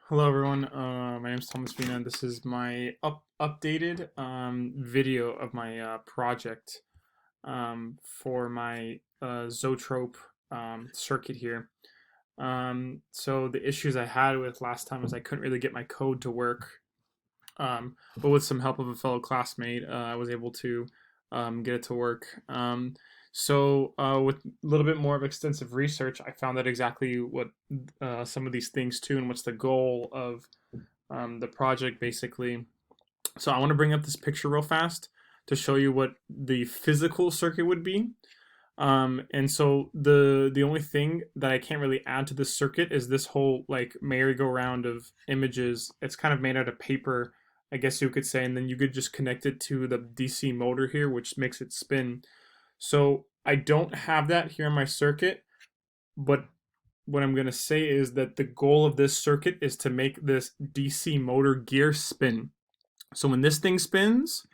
Hello everyone, my name is Thomas Vina and this is my updated video of my project for my Zoetrope circuit here. So the issues I had with last time is I couldn't really get my code to work, but with some help of a fellow classmate, I was able to get it to work. With a little bit more of extensive research, I found out exactly what some of these things too, and what's the goal of the project basically. So I want to bring up this picture real fast to show you what the physical circuit would be. And so the only thing that I can't really add to this circuit is this whole like merry-go-round of images. It's kind of made out of paper, I guess you could say, and then you could just connect it to the DC motor here, which makes it spin. So I don't have that here in my circuit, but what I'm going to say is that the goal of this circuit is to make this DC motor gear spin. So when this thing spins,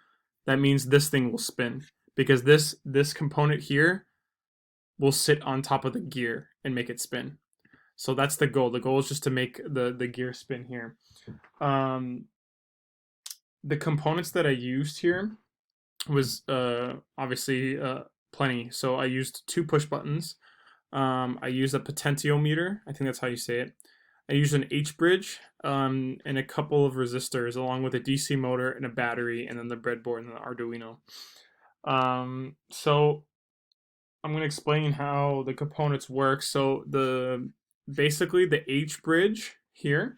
that means this thing will spin, because this component here will sit on top of the gear and make it spin. So that's the goal. The goal is just to make the gear spin here. The components that I used here was obviously plenty. So I used 2 push buttons. I used a potentiometer. I think that's how you say it. I used an H-bridge and a couple of resistors, along with a DC motor and a battery, and then the breadboard and the Arduino. So I'm going to explain how the components work. So basically the H-bridge here,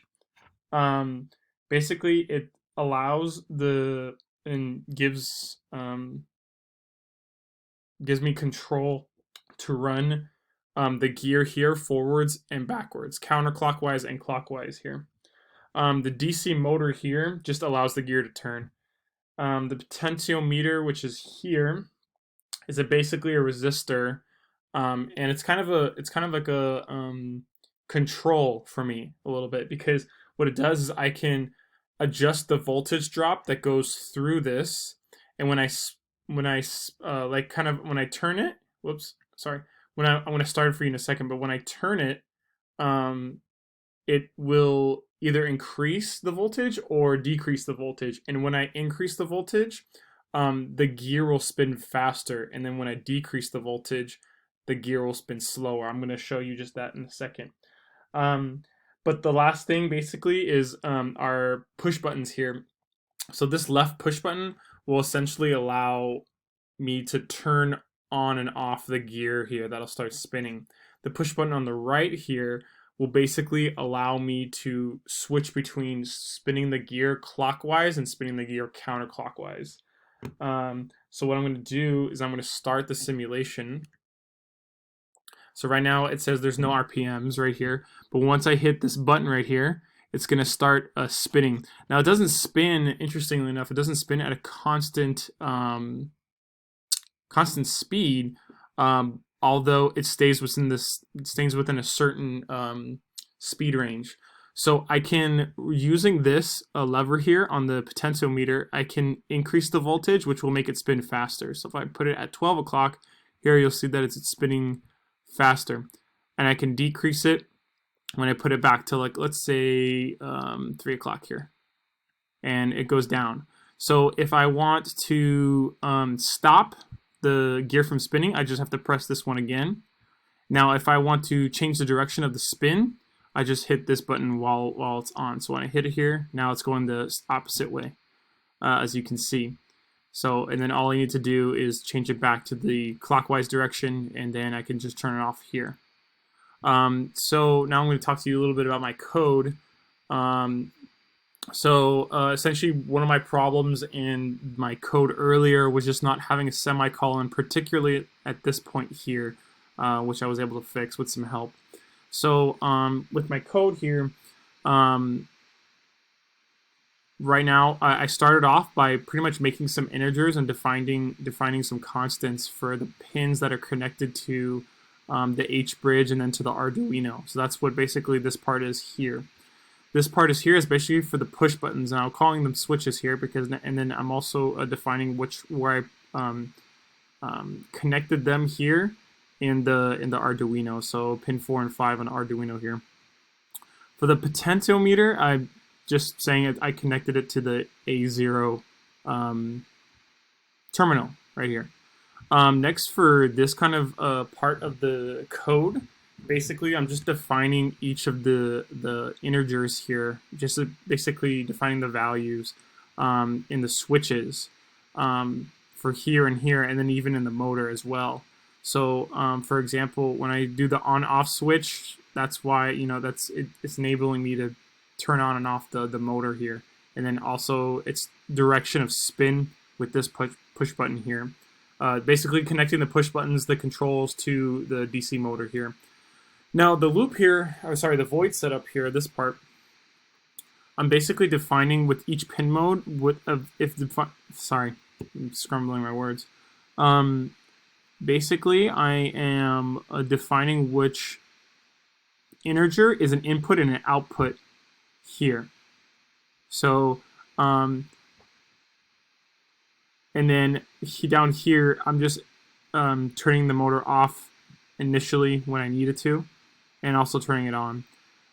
basically it allows and gives me control to run the gear here forwards and backwards, counterclockwise and clockwise here. The DC motor here just allows the gear to turn. The potentiometer, which is here, is basically a resistor, and it's kind of like a control for me a little bit, because what it does is I can adjust the voltage drop that goes through this, and when I turn it, whoops, sorry. I'm going to start it for you in a second, but when I turn it, it will either increase the voltage or decrease the voltage. And when I increase the voltage, the gear will spin faster. And then when I decrease the voltage, the gear will spin slower. I'm going to show you just that in a second. But the last thing basically is our push buttons here. So this left push button will essentially allow me to turn on and off the gear here that'll start spinning. The push button on the right here will basically allow me to switch between spinning the gear clockwise and spinning the gear counterclockwise. So what I'm going to do is I'm going to start the simulation. So right now it says there's no RPMs right here, but once I hit this button right here, it's going to start spinning. Now it doesn't spin, interestingly enough, it doesn't spin at a constant speed, although it stays within a certain speed range. So I can, using this lever here on the potentiometer, I can increase the voltage, which will make it spin faster. So if I put it at 12 o'clock, here you'll see that it's spinning faster. And I can decrease it when I put it back to, like, let's say 3 o'clock here. And it goes down. So if I want to stop the gear from spinning, I just have to press this one again. Now if I want to change the direction of the spin, I just hit this button while it's on. So when I hit it here, now it's going the opposite way, as you can see. So, and then all I need to do is change it back to the clockwise direction, and then I can just turn it off here. So now I'm going to talk to you a little bit about my code. Essentially, one of my problems in my code earlier was just not having a semicolon, particularly at this point here, which I was able to fix with some help. So with my code here, right now I started off by pretty much making some integers and defining some constants for the pins that are connected to the H-bridge and then to the Arduino. So that's what basically this part is here. This part is here is basically for the push buttons, and I'm calling them switches here because, and then I'm also defining where I connected them here in the Arduino. So pin 4 and 5 on the Arduino here. For the potentiometer, I'm just saying it, I connected it to the A0 terminal right here. Next, for this kind of part of the code, basically I'm just defining each of the integers here, just basically defining the values in the switches for here and here, and then even in the motor as well. So, for example, when I do the on-off switch, that's why, it's enabling me to turn on and off the motor here. And then also its direction of spin with this push button here. Basically connecting the push buttons, the controls to the DC motor here. Now the loop here, the void setup here, this part, I'm basically defining with each pin mode I'm scrambling my words. Basically, I am defining which integer is an input and an output here. So, and then down here, I'm just turning the motor off initially when I need it to, and also turning it on.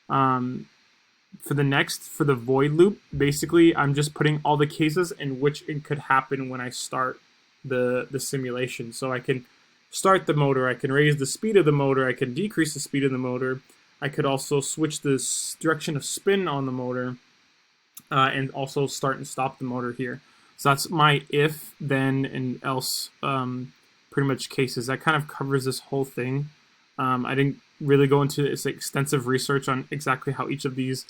For the void loop, basically, I'm just putting all the cases in which it could happen when I start the simulation. So I can start the motor, I can raise the speed of the motor, I can decrease the speed of the motor, I could also switch the direction of spin on the motor, and also start and stop the motor here. So that's my if, then, and else pretty much cases. That kind of covers this whole thing. I didn't really go into this extensive research on exactly how each of these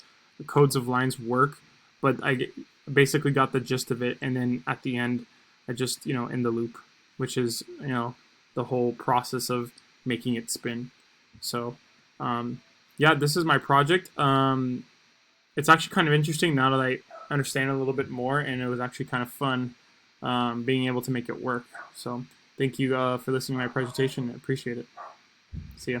codes of lines work, but I basically got the gist of it, and then at the end, I just, end the loop, which is, the whole process of making it spin. So, yeah, this is my project. It's actually kind of interesting now that I understand it a little bit more, and it was actually kind of fun being able to make it work. So thank you for listening to my presentation. I appreciate it. See ya.